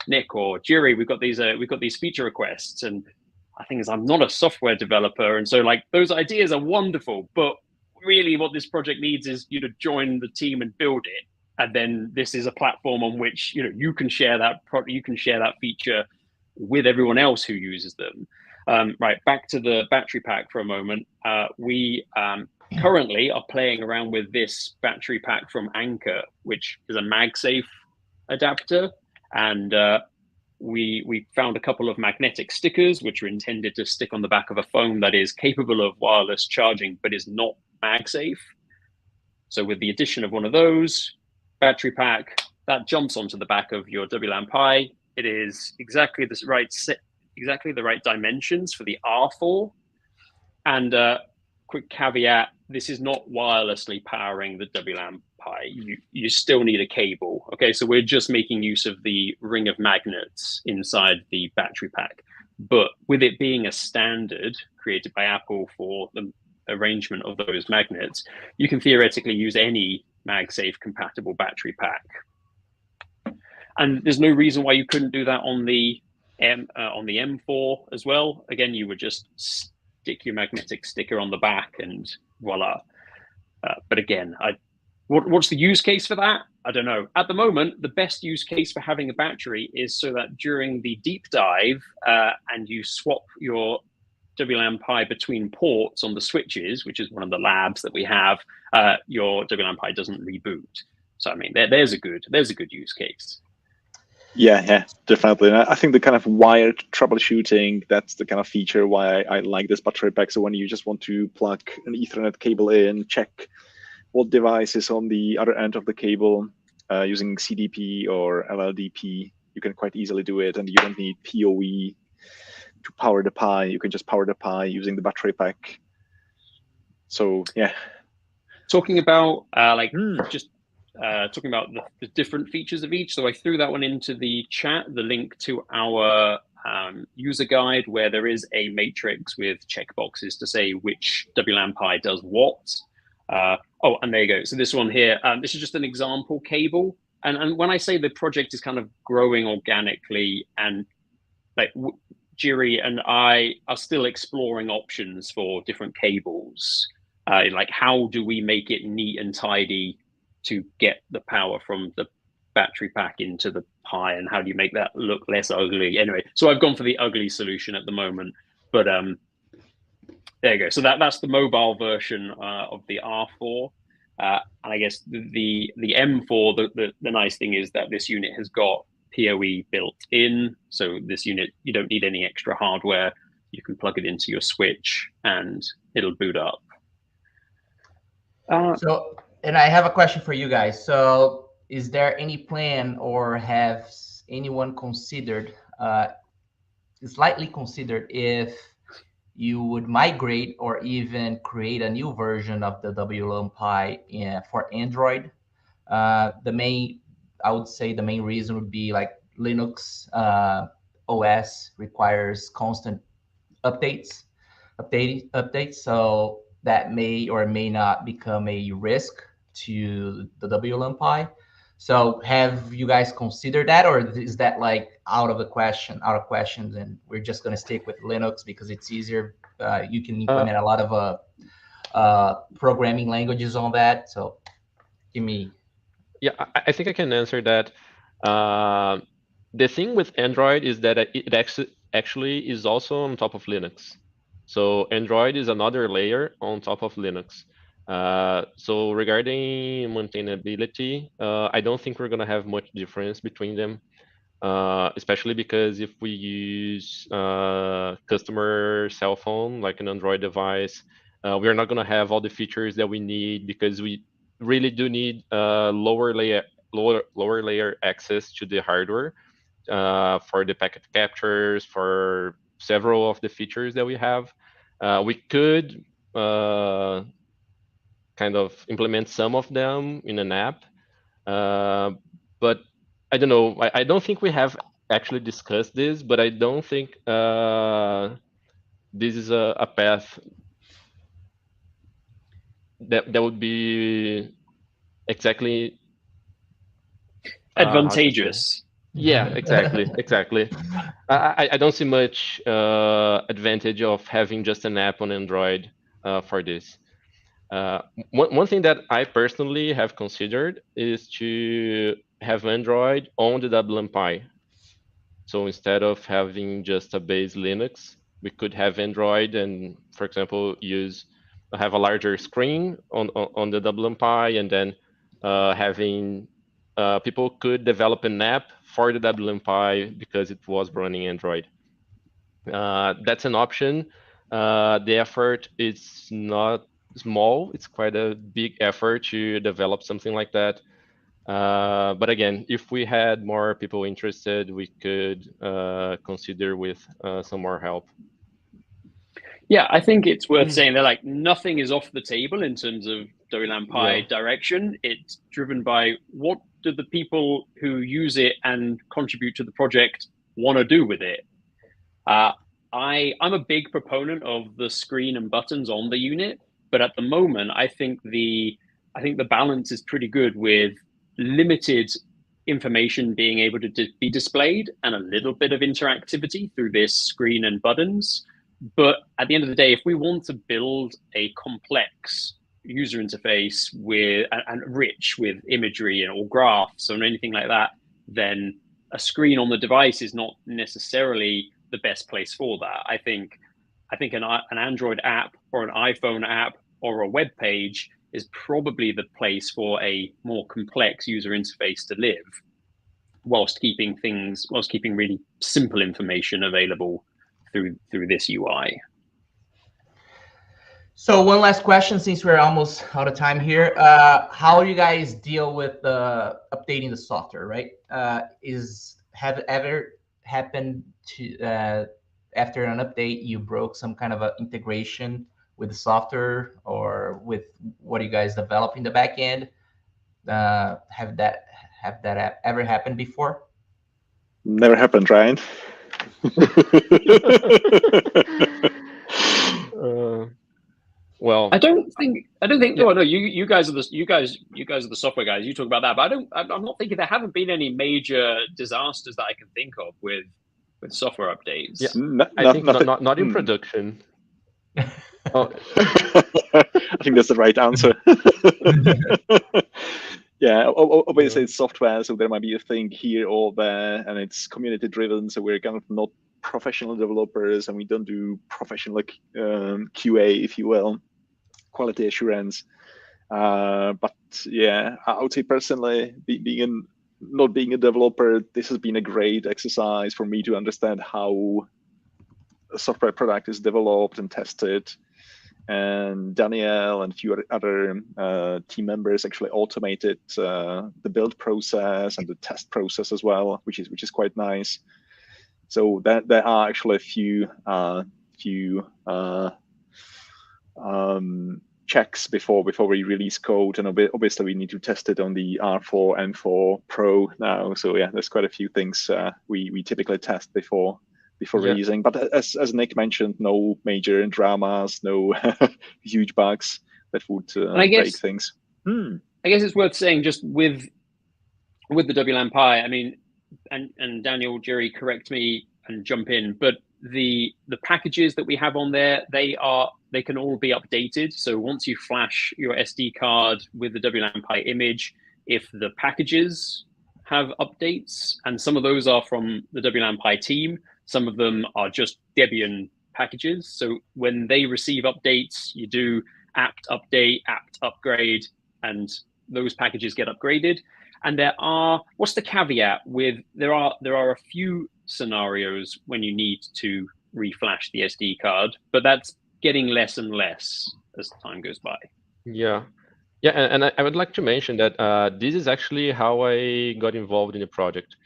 Nick or Jiri, we've got these feature requests." And I think I'm not a software developer, and so like those ideas are wonderful, but really, what this project needs is you to join the team and build it. And then this is a platform on which you can share that feature with everyone else who uses them. Right, back to the battery pack for a moment. We currently are playing around with this battery pack from Anker, which is a MagSafe adapter. And we found a couple of magnetic stickers, which are intended to stick on the back of a phone that is capable of wireless charging, but is not MagSafe. So with the addition of one of those, battery pack, that jumps onto the back of your WLAN Pi. It is exactly the right dimensions for the R4. And quick caveat, this is not wirelessly powering the WLAN Pi. You still need a cable. Okay, so we're just making use of the ring of magnets inside the battery pack. But with it being a standard created by Apple for the arrangement of those magnets, you can theoretically use any MagSafe compatible battery pack. And there's no reason why you couldn't do that on the M4 as well. Again, you would just stick your magnetic sticker on the back and voila. But again, what's the use case for that? I don't know. At the moment, the best use case for having a battery is so that during the deep dive and you swap your WLAN Pi between ports on the switches, which is one of the labs that we have, your WLAN Pi doesn't reboot. So I mean, there's a good use case. Yeah, definitely. And I think the kind of wired troubleshooting, that's the kind of feature why I like this battery pack. So when you just want to plug an Ethernet cable in, check what device is on the other end of the cable using CDP or LLDP, you can quite easily do it, and you don't need PoE to power the Pi. You can just power the Pi using the battery pack. So yeah. Talking about talking about the different features of each. So I threw that one into the chat, the link to our user guide, where there is a matrix with checkboxes to say which WLAN Pi does what. Oh, and there you go. So this one here, this is just an example cable. And when I say the project is kind of growing organically, and like Jiri and I are still exploring options for different cables, like how do we make it neat and tidy to get the power from the battery pack into the Pi, and how do you make that look less ugly? Anyway, so I've gone for the ugly solution at the moment, but there you go. So that's the mobile version of the R4. And I guess the M4, the nice thing is that this unit has got PoE built in. So this unit, you don't need any extra hardware. You can plug it into your switch and it'll boot up. And I have a question for you guys. So is there any plan, or have anyone considered, slightly considered, if you would migrate or even create a new version of the WLAN Pi for Android? I would say the main reason would be like Linux OS requires constant updates. So that may or may not become a risk to the WLAN Pi. So have you guys considered that, or is that like out of questions, and we're just going to stick with Linux because it's easier? You can implement a lot of programming languages on that. So give me. Yeah, I think I can answer that. The thing with Android is that it actually is also on top of Linux. So Android is another layer on top of Linux. So regarding maintainability, I don't think we're going to have much difference between them, especially because if we use customer cell phone, like an Android device, we're not going to have all the features that we need, because we really do need lower layer access to the hardware for the packet captures, for several of the features that we have. We could kind of implement some of them in an app, but I don't know. I don't think we have actually discussed this, but I don't think this is a path that would be exactly advantageous. Yeah, exactly. I don't see much advantage of having just an app on Android for this. One thing that I personally have considered is to have Android on the WLAN Pi. So instead of having just a base Linux, we could have Android and, for example, have a larger screen on the WLAN Pi, and then having people could develop an app for the WMPy because it was running Android. That's an option. The effort is not small. It's quite a big effort to develop something like that. But again, if we had more people interested, we could consider with some more help. Yeah, I think it's worth saying that like nothing is off the table in terms of WLAN-PI direction. It's driven by what do the people who use it and contribute to the project want to do with it. I'm a big proponent of the screen and buttons on the unit, but at the moment, I think the balance is pretty good with limited information being able to be displayed and a little bit of interactivity through this screen and buttons. But at the end of the day, if we want to build a complex user interface and rich with imagery or graphs or anything like that, then a screen on the device is not necessarily the best place for that. I think an Android app or an iPhone app or a web page is probably the place for a more complex user interface to live, whilst keeping really simple information available through this UI. So one last question, since we're almost out of time here. How do you guys deal with updating the software, right? Have ever happened to after an update you broke some kind of a integration with the software or with what you guys develop in the back end? Have that ever happened before? Never happened, Ryan. Well, I don't think. Yeah. No, you guys are the software guys. You talk about that, but I'm not thinking there haven't been any major disasters that I can think of with software updates. Yeah, I think not in production. Oh. I think that's the right answer. Yeah, obviously it's software, so there might be a thing here or there, and it's community driven. So we're kind of not professional developers, and we don't do professional QA, if you will, quality assurance. But yeah, I would say personally, not being a developer, this has been a great exercise for me to understand how a software product is developed and tested. And Daniel and a few other team members actually automated the build process and the test process as well, which is quite nice. So there are actually a few checks before we release code, and obviously we need to test it on the R4 M4 Pro now. So yeah, there's quite a few things we typically test before releasing. But as Nick mentioned, no major dramas, no huge bugs that would break things. I guess it's worth saying just with the WLAN-PI, I mean, and Daniel, Jerry, correct me and jump in, but the packages that we have on there, they can all be updated. So once you flash your SD card with the WLAN-PI image, if the packages have updates, and some of those are from the WLAN-PI team, some of them are just Debian packages. So when they receive updates, you do apt update, apt upgrade, and those packages get upgraded. And what's the caveat with, there are a few scenarios when you need to reflash the SD card, but that's getting less and less as time goes by. Yeah, and I would like to mention that this is actually how I got involved in the project.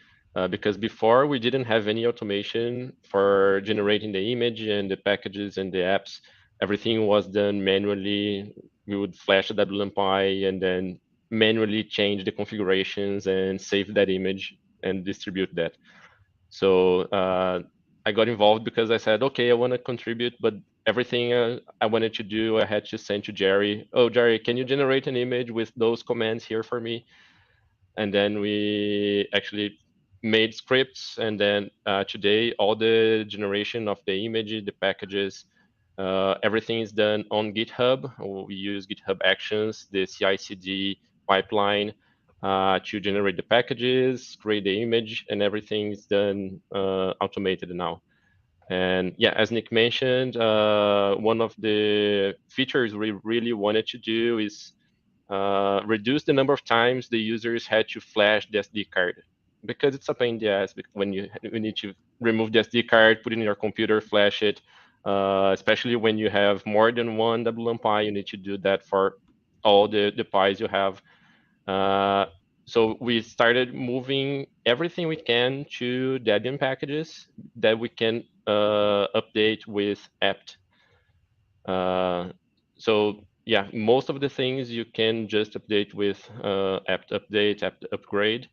Because before we didn't have any automation for generating the image and the packages and the apps. Everything was done manually. We would flash the WLAN-PI and then manually change the configurations and save that image and distribute that. So I got involved because I said, okay, I want to contribute, but everything I wanted to do, I had to send to Jerry. Oh, Jerry, can you generate an image with those commands here for me? And then we actually made scripts, and then today all the generation of the image, the packages, everything is done on GitHub. We use GitHub Actions, the CI/CD pipeline to generate the packages, create the image, and everything is done automated now. And yeah, as Nick mentioned, one of the features we really wanted to do is reduce the number of times the users had to flash the SD card, because it's a pain in the ass when you need to remove the SD card, put it in your computer, flash it, especially when you have more than one WLAN PI, you need to do that for all the PIs you have. So we started moving everything we can to Debian packages that we can update with apt. So yeah, most of the things you can just update with apt update, apt upgrade.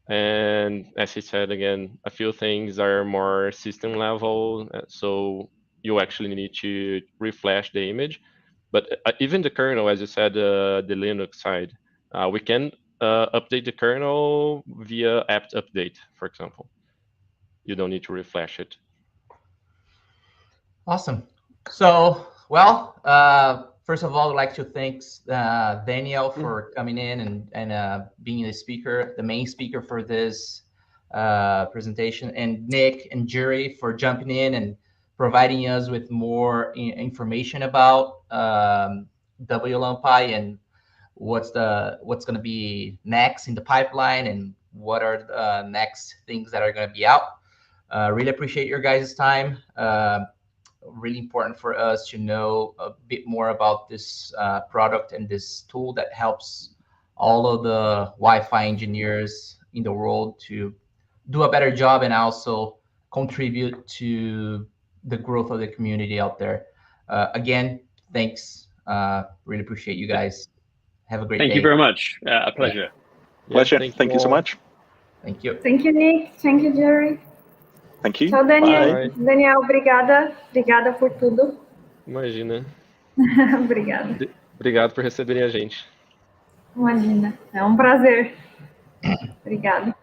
And as he said, again, a few things are more system level, so you actually need to reflash the image. But even the kernel, as you said, the Linux side, we can update the kernel via apt update, for example. You don't need to reflash it. Awesome. So, well, first of all, I'd like to thank Daniel for coming in and being the speaker, the main speaker for this presentation, and Nick and Jerry for jumping in and providing us with more information about WLAN PI and what's going to be next in the pipeline and what are the next things that are going to be out. Really appreciate your guys' time. Really important for us to know a bit more about this product and this tool that helps all of the Wi-Fi engineers in the world to do a better job and also contribute to the growth of the community out there. Again, thanks. Really appreciate you guys. Have a great day. Thank you very much. A pleasure. Yeah, Pleasure. Thank you so much. Thank you. Thank you, Nick. Thank you, Jerry. Thank you. Tchau, Daniel. Bye. Daniel, obrigada. Obrigada por tudo. Imagina. Obrigada. Obrigado por receberem a gente. Imagina. É um prazer. Obrigada.